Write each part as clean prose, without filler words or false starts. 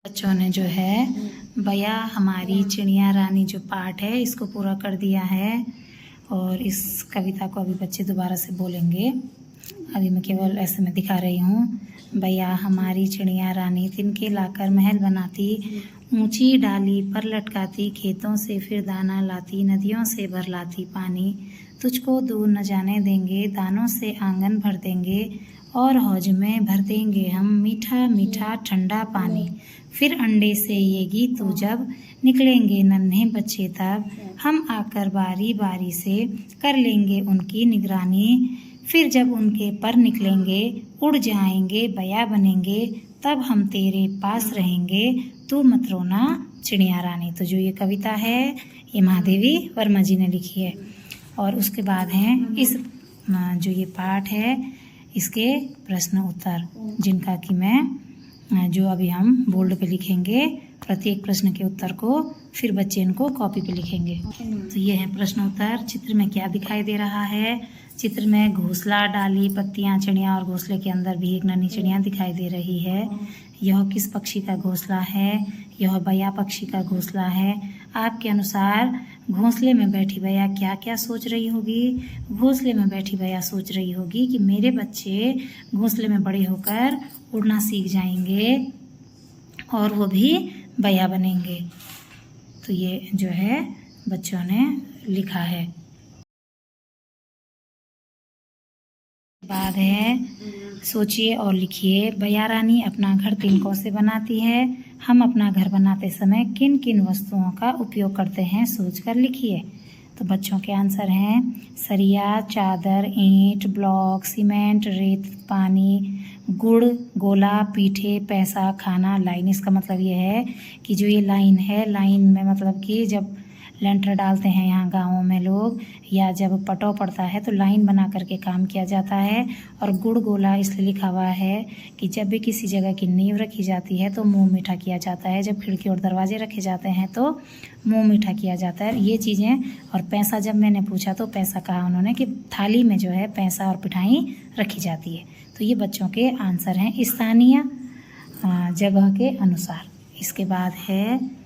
बच्चों ने जो है बया हमारी चिड़िया रानी जो पाठ है इसको पूरा कर दिया है। और इस कविता को अभी बच्चे दोबारा से बोलेंगे। अभी मैं केवल ऐसे में दिखा रही हूँ। बया हमारी चिड़िया रानी तिनके लाकर महल बनाती, ऊंची डाली पर लटकाती, खेतों से फिर दाना लाती, नदियों से भर लाती पानी, तुझको दूर न जाने देंगे, दानों से आंगन भर देंगे, और हौज में भर देंगे हम मीठा मीठा ठंडा पानी। फिर अंडे से ये गीत तू जब निकलेंगे नन्हे बच्चे तब, हम आकर बारी बारी से कर लेंगे उनकी निगरानी। फिर जब उनके पर निकलेंगे उड़ जाएंगे बया बनेंगे, तब हम तेरे पास रहेंगे, तू मत रोना चिड़िया रानी। तो जो ये कविता है ये महादेवी वर्मा जी ने लिखी है। और उसके बाद हैं इस जो ये पाठ है इसके प्रश्न उत्तर, जिनका कि मैं जो अभी हम बोर्ड पे लिखेंगे प्रत्येक प्रश्न के उत्तर को, फिर बच्चे इनको कॉपी पे लिखेंगे। तो ये है प्रश्न उत्तर। चित्र में क्या दिखाई दे रहा है? चित्र में घोंसला, डाली, पत्तियां, चिड़िया और घोंसले के अंदर भी एक नन्ही चिड़िया दिखाई दे रही है। यह किस पक्षी का घोंसला है? यह बया पक्षी का घोंसला है। आपके अनुसार घोंसले में बैठी बया क्या क्या सोच रही होगी? घोंसले में बैठी बया सोच रही होगी कि मेरे बच्चे घोंसले में बड़े होकर उड़ना सीख जाएंगे और वो भी बया बनेंगे। तो ये जो है बच्चों ने लिखा है। बाद है सोचिए और लिखिए। बया रानी अपना घर तिनकों से बनाती है। हम अपना घर बनाते समय किन किन वस्तुओं का उपयोग करते हैं सोचकर लिखिए। तो बच्चों के आंसर हैं सरिया, चादर, ईंट, ब्लॉक, सीमेंट, रेत, पानी, गुड़, गोला, पीठे, पैसा, खाना, लाइन। इसका मतलब ये है कि जो ये लाइन है, लाइन में मतलब कि जब लेंटर डालते हैं यहाँ गाँवों में लोग, या जब पटो पड़ता है तो लाइन बना करके काम किया जाता है। और गुड़ गोला इसलिए लिखा हुआ है कि जब भी किसी जगह की नींव रखी जाती है तो मुंह मीठा किया जाता है, जब खिड़की और दरवाजे रखे जाते हैं तो मुंह मीठा किया जाता है, ये चीज़ें। और पैसा जब मैंने पूछा तो पैसा कहा उन्होंने कि थाली में जो है पैसा और पिठाई रखी जाती है। तो ये बच्चों के आंसर हैं स्थानीय जगह के अनुसार। इसके बाद है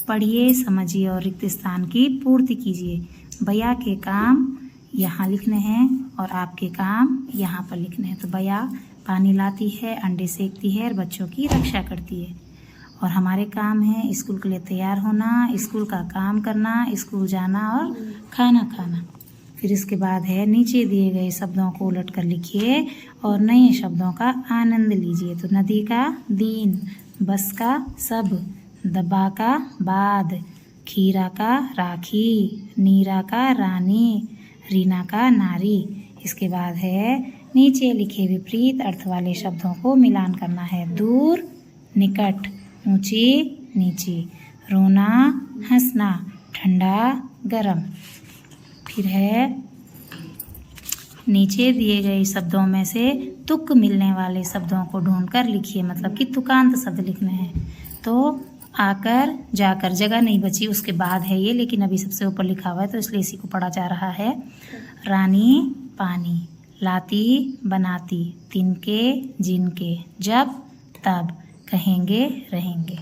पढ़िए, समझिए और रिक्त स्थान की पूर्ति कीजिए। बया के काम यहाँ लिखने हैं और आपके काम यहाँ पर लिखने हैं। तो बया पानी लाती है, अंडे सेकती है और बच्चों की रक्षा करती है। और हमारे काम है स्कूल के लिए तैयार होना, स्कूल का काम करना, स्कूल जाना और खाना खाना। फिर इसके बाद है नीचे दिए गए शब्दों को उलट कर लिखिए और नए शब्दों का आनंद लीजिए। तो नदी का दीन, बस का सब, दबा का बाद, खीरा का राखी, नीरा का रानी, रीना का नारी। इसके बाद है नीचे लिखे विपरीत अर्थ वाले शब्दों को मिलान करना है। दूर, निकट, ऊंची, नीची, रोना, हंसना, ठंडा, गरम। फिर है नीचे दिए गए शब्दों में से तुक मिलने वाले शब्दों को ढूंढकर लिखिए, मतलब कि तुकांत शब्द लिखने हैं। तो आकर, जाकर, जगह नहीं बची उसके बाद है ये, लेकिन अभी सबसे ऊपर लिखा हुआ है तो इसलिए इसी को पढ़ा जा रहा है। रानी, पानी, लाती, बनाती, तिनके, जिनके, जब, तब, कहेंगे, रहेंगे।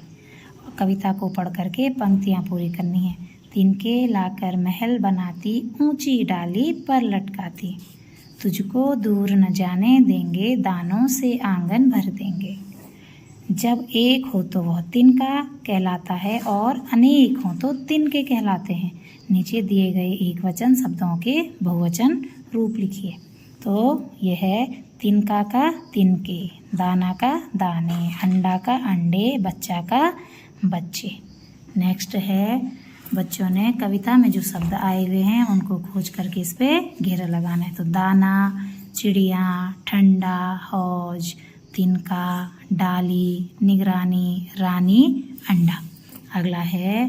कविता को पढ़ करके पंक्तियाँ पूरी करनी है। तिनके लाकर महल बनाती, ऊंची डाली पर लटकाती, तुझको दूर न जाने देंगे, दानों से आंगन भर देंगे। जब एक हो तो वह तिनका कहलाता है और अनेक हो तो तिनके कहलाते हैं। नीचे दिए गए एक वचन शब्दों के बहुवचन रूप लिखिए। तो यह है तिनका का तिनके, दाना का दाने, अंडा का अंडे, बच्चा का बच्चे। नेक्स्ट है बच्चों ने कविता में जो शब्द आए हुए हैं उनको खोज करके इस पे घेरा लगाना है। तो दाना, चिड़िया, ठंडा, हौज, तिनका, डाली, निगरानी, रानी, अंडा। अगला है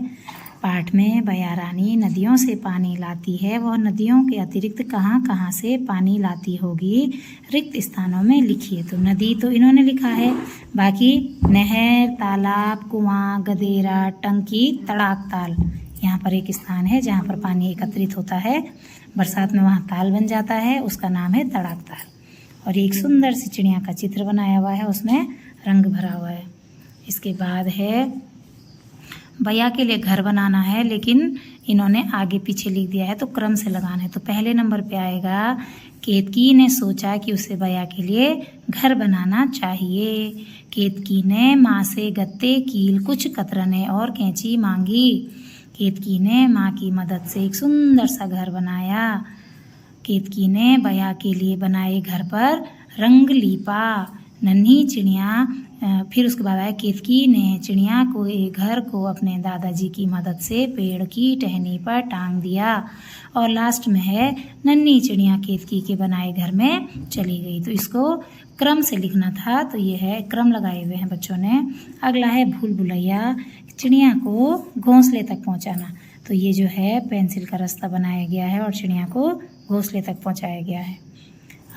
पाठ में बया रानी नदियों से पानी लाती है, वह नदियों के अतिरिक्त कहाँ कहाँ से पानी लाती होगी, रिक्त स्थानों में लिखिए। तो नदी तो इन्होंने लिखा है, बाकी नहर, तालाब, कुआं, गदेरा, टंकी, तड़ाक ताल। यहाँ पर एक स्थान है जहाँ पर पानी एकत्रित होता है, बरसात में वहाँ ताल बन जाता है, उसका नाम है तड़ाक ताल। और एक सुंदर सी चिड़िया का चित्र बनाया हुआ है, उसमें रंग भरा हुआ है। इसके बाद है भैया के लिए घर बनाना है, लेकिन इन्होंने आगे पीछे लिख दिया है तो क्रम से लगाना है। तो पहले नंबर पे आएगा केतकी ने सोचा कि उसे भैया के लिए घर बनाना चाहिए। केतकी ने माँ से गत्ते, कील, कुछ कतरने और कैंची मांगी। केतकी ने माँ की मदद से एक सुंदर सा घर बनाया। केतकी ने भैया के लिए बनाए घर पर रंग लीपा। नन्ही चिड़िया, फिर उसके बाद आया केतकी ने चिड़िया को एक घर को अपने दादाजी की मदद से पेड़ की टहनी पर टांग दिया। और लास्ट में है नन्ही चिड़िया केतकी के बनाए घर में चली गई। तो इसको क्रम से लिखना था, तो ये है क्रम लगाए हुए हैं बच्चों ने। अगला है भूल भुलैया, चिड़िया को घोंसले तक पहुंचाना। तो ये जो है पेंसिल का रास्ता बनाया गया है और चिड़िया को घोंसले तक पहुंचाया गया है।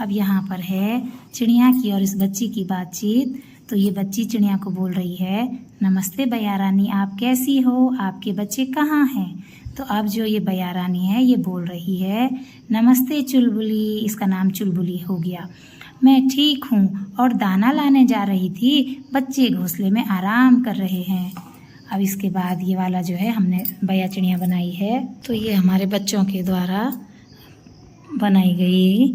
अब यहाँ पर है चिड़िया की और इस बच्ची की बातचीत। तो ये बच्ची चिड़िया को बोल रही है, नमस्ते भैया रानी, आप कैसी हो, आपके बच्चे कहाँ हैं। तो अब जो ये भैया रानी है ये बोल रही है, नमस्ते चुलबुली, इसका नाम चुलबुली हो गया, मैं ठीक हूँ और दाना लाने जा रही थी, बच्चे घोंसले में आराम कर रहे हैं। अब इसके बाद ये वाला जो है हमने भैया चिड़िया बनाई है। तो ये हमारे बच्चों के द्वारा बनाई गई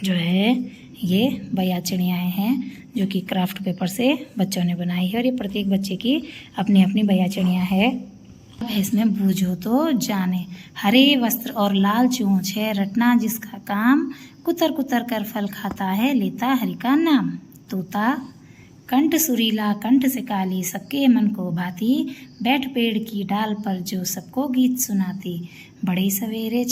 जो है ये भैया चिड़ियाएँ हैं, जो कि क्राफ्ट पेपर से बच्चों ने बनाई है। और ये प्रत्येक बच्चे की अपनी अपनी भैया चिड़ियाँ है। इसमें बूझो तो जाने, हरे वस्त्र और लाल चोंच है, रटना जिसका काम, कुतर कुतर कर फल खाता है, लेता हरि का नाम। तोता कंठ सुरीला, कंठ से काली, सबके मन को भाती, बैठ पेड़ की डाल पर जो सबको गीत सुनाती। बड़े सवेरे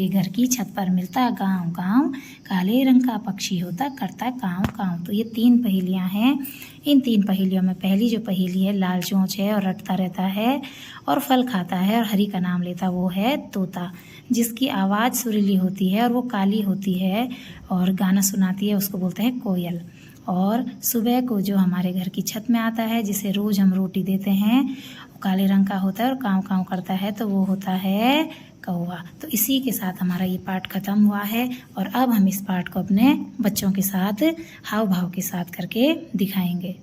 घर की छत पर मिलता गाँव गाँव, काले रंग का पक्षी होता करता काँव काँव। तो ये 3 पहेलियाँ हैं। इन 3 पहेलियों में पहली जो पहेली है लाल चोंच है और रटता रहता है और फल खाता है और हरि का नाम लेता, वो है तोता, जिसकी आवाज़ सुरीली होती है और वो काली होती है और गाना सुनाती है, उसको बोलते हैं कोयल। और सुबह को जो हमारे घर की छत में आता है, जिसे रोज़ हम रोटी देते हैं, वो काले रंग का होता है और काँव काँव करता है, तो वो होता है कौवा। तो इसी के साथ हमारा ये पाठ खत्म हुआ है और अब हम इस पाठ को अपने बच्चों के साथ हाव भाव के साथ करके दिखाएंगे।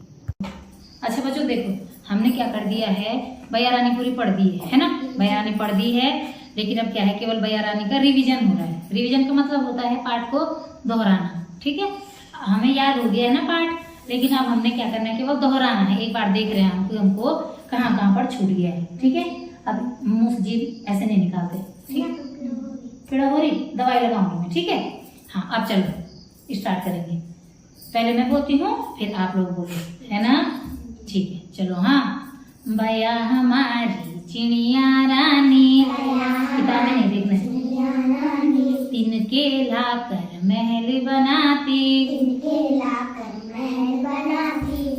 अच्छा बच्चों देखो, हमने क्या कर दिया है, भैया रानी पूरी पढ़ दी है ना, भैया रानी पढ़ दी है, लेकिन अब क्या है, केवल भैया रानी का रिवीजन हो रहा है। रिवीजन का मतलब होता है पाठ को दोहराना, ठीक है। हमें याद हो गया है ना पाठ, लेकिन अब हमने क्या करना है, केवल दोहराना है। एक बार देख रहे हैं हमको कहाँ कहाँ पर छूट गया है, ठीक है। अब मुंह से जीभ ऐसे नहीं निकालते, ठीक है। पीड़ा हो रही, दवाई लगाऊंगी मैं, ठीक है। हाँ अब चलो स्टार्ट करेंगे। पहले मैं बोलती हूँ फिर आप लोग बोलो, है ना, ठीक है। चलो हाँ। भैया हमारी चिड़िया रानी, किताबें नहीं देखना है। तिनके लाकर महल बनाती,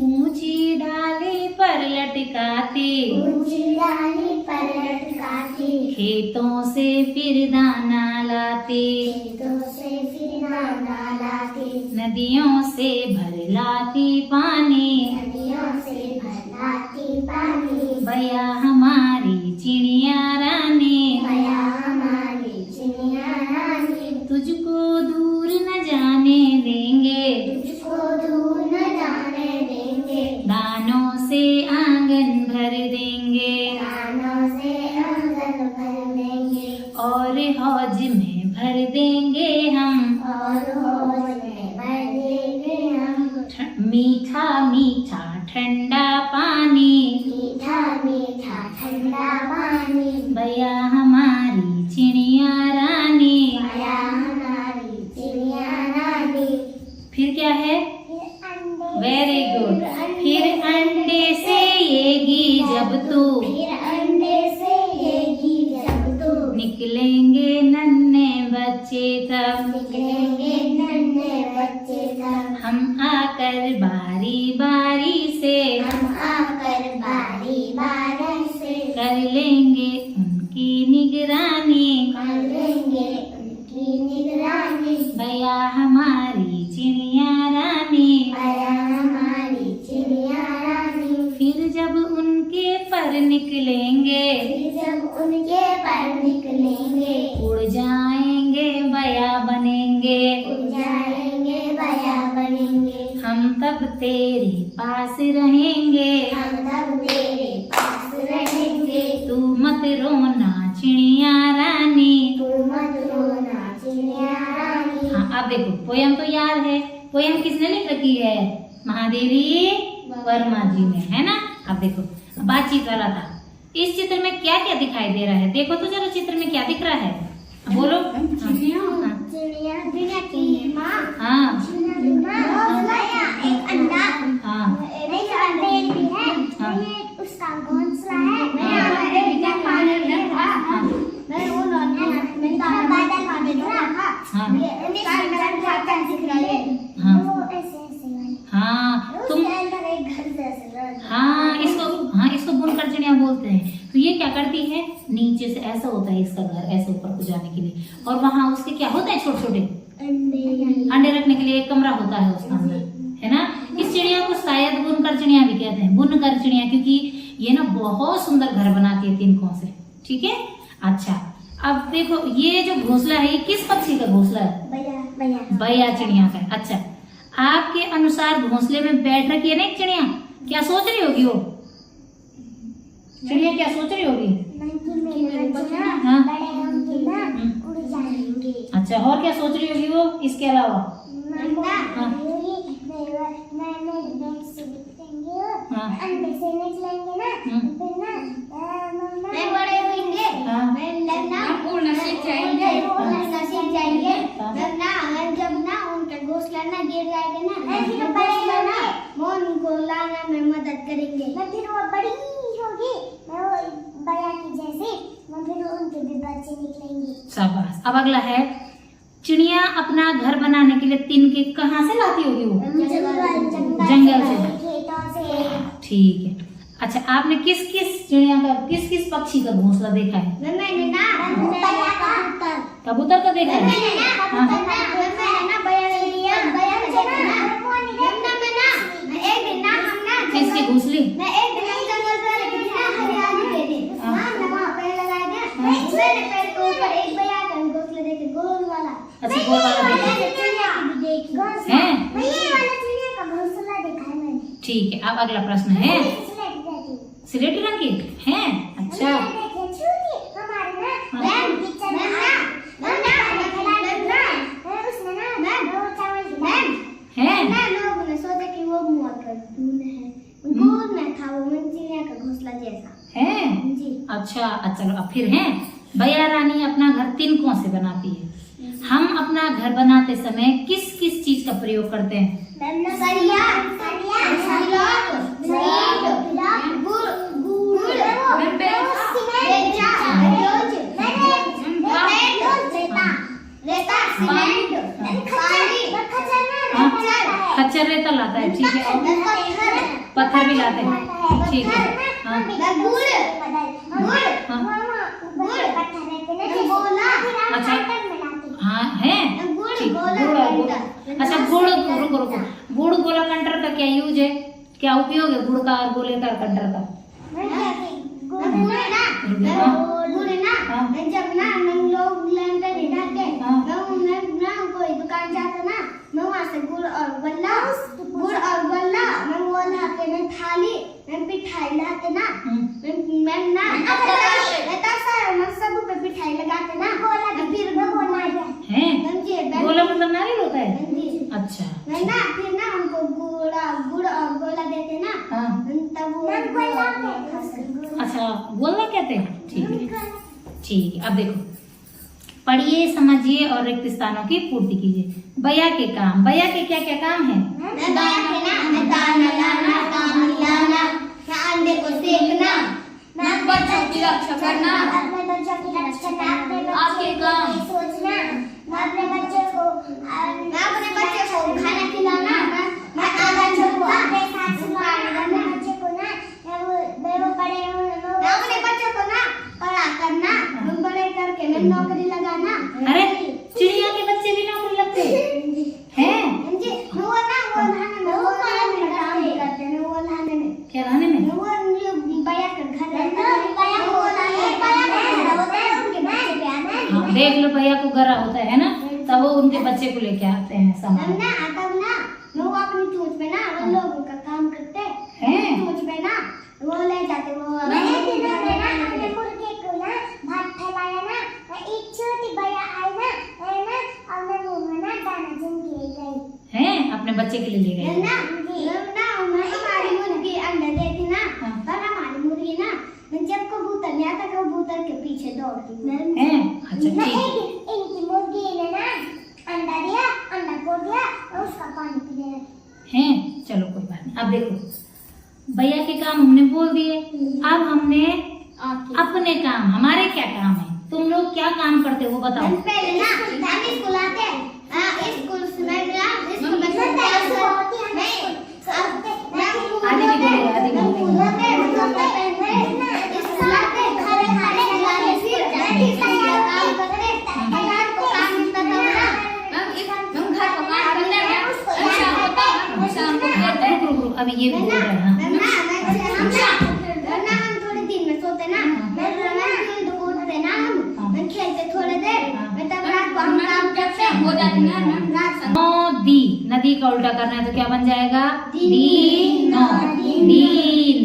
ऊंची डाली पर लटकाती, खेतों से फिर दाना लाती, नदियों से भर लाती पानी, भैया हमारी चिड़िया रानी, तुझको दूर न जाने देंगे, दानों से आंगन भर देंगे, और हौज में भर देंगे हम, मीठा मीठा ठंडा पानी, भैया हमारी चिड़िया रानी। फिर क्या है, वेरी गुड। फिर अंडे से येगी जब तू, निकलेंगे नन्हे बच्चे तब, हम आकर बारी बारी से, कर लेंगे उनकी निगरानी, भैया हमारी चिड़िया रानी। फिर जब उनके पर निकलेंगे, उड़ जाएंगे भैया बनेंगे, हम तब तेरे पास रहेंगे, हम तब तेरे पास रहेंगे। तू मत रोना चिड़िया रानी, तू मत रोना चिड़िया रानी। हाँ अब देखो पोयम तो याद है, पोयम किसने लिख रखी है? महादेवी वर्मा जी ने, है ना। अब देखो बातचीत वाला था। इस चित्र में क्या क्या दिखाई दे रहा है? देखो तो जरा चित्र में क्या दिख रहा है, बोलो। चिड़िया चिड़िया की माँ। हाँ एक अंडा, हाँ एक पेड़ भी है, हाँ। उसका घोंसला है। मैं पानी में था, मैं वो मैं बादल में था। हाँ वो ऐसे हाँ तुम अंदर एक घर जैसे। हाँ इसको बुनकर चिड़िया बोलते हैं। तो ये क्या करती है, नीचे से ऐसा होता है इसका घर, ऐसे ऊपर को जाने के लिए, और वहाँ उसके क्या होते हैं, छोटे छोटे अंडे रखने के लिए एक कमरा होता है उसका अंदर, है ना। इस चिड़िया को शायद बुनकर चिड़िया भी कहते हैं, बुनकर चिड़िया, क्योंकि ये ना बहुत सुंदर घर बनाती है तिनकों से, ठीक है। अच्छा अब देखो ये जो घोंसला है, ये किस पक्षी का घोंसला है? बैया चिड़िया का है। अच्छा आपके अनुसार घोंसले में बैठ रखी है ना एक चिड़िया, क्या सोच रही होगी वो चिड़िया, क्या सोच रही होगी? हाँ। उड़ जाएंगे। अच्छा और क्या सोच रही होगी वो इसके अलावा? हाँ। अंडे से निकलेंगे ना, फिर ना मैं बड़े होंगे, हाँ। उड़ना सीख जाएंगे। जब ना उनका घोंसला ना गिर जाएगा ना, घोंसला ना वो उनको लाने में मदद करेंगे। फिर वो बड़ी होगी, मैं वो बैया की जैसी, फिर उनके भी बच्चे निकलेंगे। शाबाश। अब अगला है, चिड़िया अपना घर बनाने के लिए तिनके कहाँ से लाती होगी वो? जंगल से, खेतों से। ठीक है। अच्छा आपने किस किस चिड़िया का, किस किस पक्षी का घोंसला देखा है? मैंने ना कबूतर का देखा है? हाँ। किसकी घोंसली? अच्छा गोल वाला है। ठीक है। अब अगला प्रश्न है, स्लेटी रंग की है। अच्छा है। लोगों ने सोचा कि वो कार्टून है, गोल में था वो चिड़िया का घोंसला जैसा है। जी। अच्छा चलो अब फिर है, बैया रानी अपना घर तिनकों से बनाती है। हम अपना घर बनाते समय किस किस चीज का प्रयोग करते हैं? खच्चर रेता लाता है, ठीक है, और पत्थर भी लाते हैं, ठीक है। हाँ अच्छा हाँ है, ठीक। अच्छा गुड़, रुको, गुड़ गोला कंटर का क्या यूज है, क्या उपयोग है गुड़ का और गोले का कंटर का? जब ना लोग लंदन ढाके ना कोई दुकान जाता ना, मैं वहाँ से गुड़ और गोला मैं वो लाके मैं थाली मैं पिठाई लाते ना, मैं ना मैं सब पे पिठाई लगाते ना, फिर गोला मतलब नारियल होता है। अच्छा मैं ना फिर ना उनको गुड़ और गोला देते ना, तब वो अच्छा गोला कहते हैं, ठीक है ठीक है। अब देखो पढ़िए, समझिए और रिक्त स्थानों की पूर्ति कीजिए। बैया के काम, बैया के क्या क्या काम है? दाना लाना, पानी लाना, अंडे को सेकना, बच्चों की रक्षा करना, अपने बच्चों की रक्षा करना, आपके काम सोचना, अपने बच्चे को खाना खिलाना, मैं बच्चों को अपने साथ सुलाना, अपने बच्चे को ना वो बड़े मैं अपने बच्चों को ना पढ़ा करना, बड़े करके मैं नौकरी लगाना। अरे चिड़िया के बच्चे भी नौकरी लगते हैं? वो लाने में काम करते हैं, वो लाने में क्या लाने में? वो बैया का घर रहता है, वो लाने होता है उनके बच्चे पे आते हैं। हाँ देख लो भैया को गरा होता है ना, तब वो उनके बच्चे को लेके आते हैं सामान। तब ना मैं वो अपनी चूंच में ना उन लोगों का काम करते ना वो ले जाते वो हमने मुर्गे को ना भात फैलाया ना एक छोटी भैया आई ना है ना हमने मुंह में ना दाना जम के गई हैं अपने बच्चे के लिए ले गए ना हमारी मुर्गी अंडा देती ना पर हमारी मुर्गी ना जब कबूतर नहीं आता कबूतर के पीछे दौड़ती हैं। अच्छा ठीक है। इनकी मुर्गी ने ना अंडा दिया अंडा फोड़ दिया और उसका पानी पीने लगी हैं। चलो कोई बात नहीं। अब देखो भैया के काम हमने बोल दिए, अब हमने अपने काम, हमारे क्या काम है, तुम लोग क्या काम करते हो बताओ। पहले ना हम स्कूल आते हैं स्कूल में आदि भी बोलेगा, आदि भी बोलेगा। अभी ये बोल रहे हैं हाँ। हम थोड़े दिन में सोते ना उठते ना हम खेलते थोड़े देर तब रात को हम काम करते हो जाते ना नदी, नदी का उल्टा करना है तो क्या बन जाएगा? दीनो, दीन।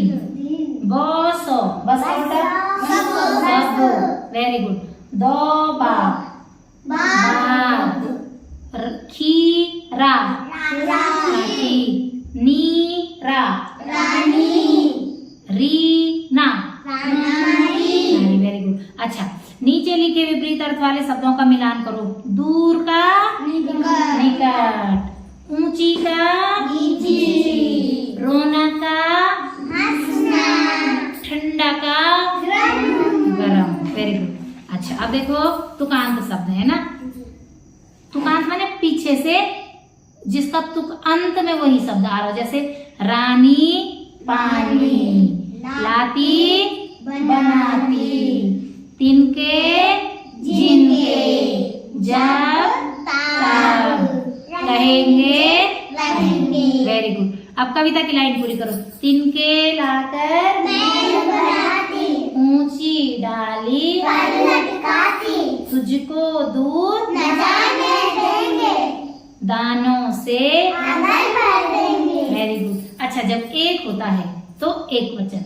बसो, बस का उल्टा सबो। Very good. दो बात, खीरा, राखी, नीरा, रीना। Very good. अच्छा नीचे लिखे विपरीत अर्थ वाले शब्दों का मिलान करो। दूर का निकट, ऊंची का नीची, रोना का हंसना, ठंडा का गरम। Very good. अच्छा अब देखो तुकांत शब्द है ना, तुकांत माने पीछे से जिसका तुक अंत में वही शब्द आ रहा हो, जैसे रानी पानी, लाती बनाती, तिनके जिनके, जब तब, कहेंगे वेरी गुड। अब कविता की लाइन पूरी करो। तिनके लाकर ऊंची डाली तुझको दूर दानों से वेरी गुड। अच्छा जब एक होता है तो एक वचन,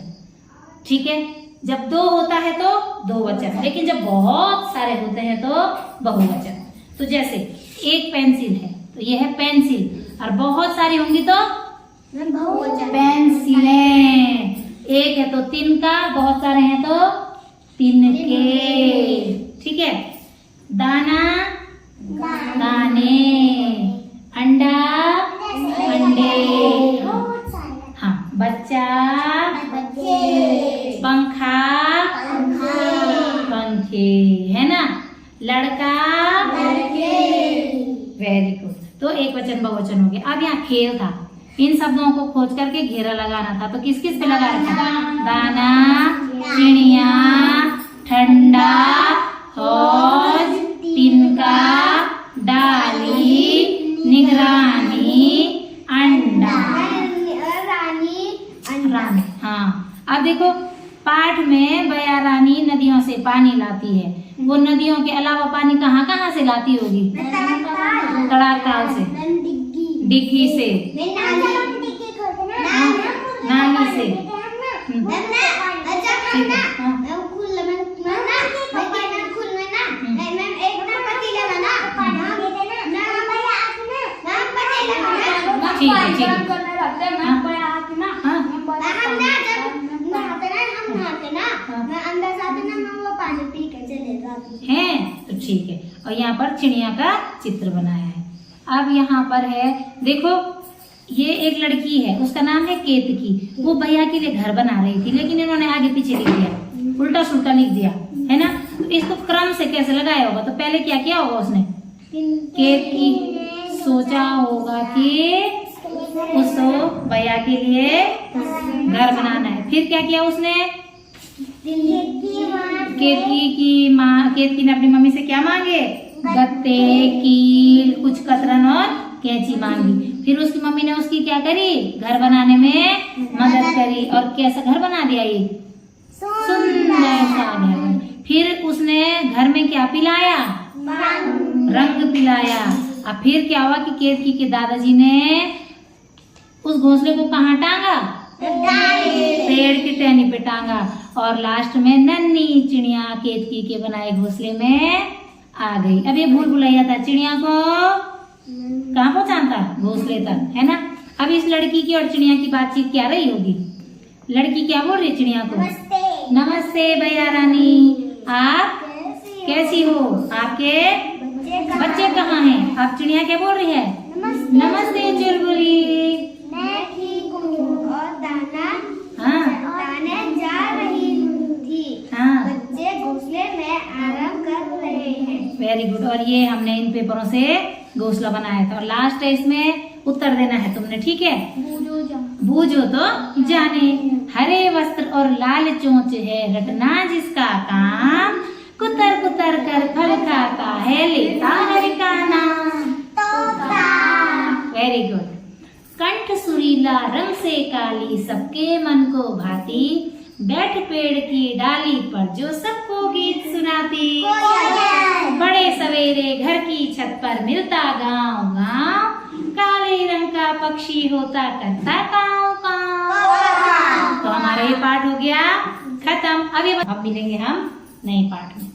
ठीक है, जब दो होता है तो दो वचन, लेकिन जब बहुत सारे होते हैं तो बहुवचन। तो जैसे एक पेंसिल है तो यह है पेंसिल, और बहुत सारी होंगी तो पेंसिलें। एक है तो तिनका, बहुत सारे हैं तो तिनके, ठीक है। दाना दाने, अंडा अंडे, हाँ बच्चा पंखा पंखे, है ना, लड़का वेरी गुड। तो एक वचन बहुवचन हो गया। अब यहाँ खेल था, इन शब्दों को खोज करके घेरा लगाना था। तो किस किस पे लगा रखा? दाना, चिड़िया, ठंडा, हौज, तिनका, डाली, निगरानी, अंडा, रानी। हाँ अब देखो पाठ में बया रानी नदियों से पानी लाती है, वो नदियों के अलावा पानी कहाँ कहाँ से लाती होगी? तड़ाक से, डिग्गी से, नाली से। ठीक है ठीक है। हैं तो ठीक है। और यहाँ पर चिड़िया का चित्र बनाया है। अब यहाँ पर है देखो, ये एक लड़की है, उसका नाम है केतकी। वो भैया के लिए घर बना रही थी, लेकिन इन्होंने आगे पीछे लिख दिया, उल्टा सुल्टा लिख दिया, है ना। तो इसको क्रम से कैसे लगाया होगा? तो पहले क्या किया होगा उसने? केतकी सोचा होगा कि उसको भैया के लिए घर बनाना है। फिर क्या किया उसने? केतकी ने अपनी मम्मी से क्या मांगे? गत्ते, कील, कुछ कतरन और कैंची मांगी। फिर उसकी मम्मी ने उसकी क्या करी? घर बनाने में मदद करी। और कैसा घर बना दिया? ये सुंदर सा घर। फिर उसने घर में क्या पिलाया? रंग पिलाया। अब फिर क्या हुआ कि केतकी के दादाजी ने उस घोंसले को कहाँ टांगा? पेड़ की टहनी पे टांगा और लास्ट में नन्ही चिड़िया केतकी के बनाए घोंसले में आ गई। अब ये भूल भुलैया था, चिड़िया को कहाँ पहुंचाता? घोंसले तक, है ना। अब इस लड़की की और चिड़िया की बातचीत क्या रही होगी? लड़की क्या बोल रही चिड़िया को? नमस्ते। नमस्ते भैया रानी, आप कैसी हो? आपके बच्चे कहाँ हैं? अब चिड़िया क्या बोल रही है? नमस्ते चुलबुली, मैं ठीक हूँ और हाँ दाने जा रही थी। हाँ, बच्चे घोंसले में आराम कर रहे हैं। Very good. और ये हमने इन पेपरों से घोंसला बनाया था और लास्ट है इसमें उत्तर देना है तुमने, ठीक है। बूझो तो जाने, हरे वस्त्र और लाल चोंच है, रटना जिसका काम, कुतर कुतर कर फल खाता है, लेता हर का नाम। Very good. कंठ सुरीला रंग से काली, सबके मन को भाती, बैठ पेड़ की डाली पर जो सबको गीत सुनाती। बड़े सवेरे घर की छत पर मिलता गाँव गाँव, काले रंग का पक्षी होता करता काँव काँव। तो हमारा ये पाठ हो गया खत्म। अब मिलेंगे हम नए पाठ में।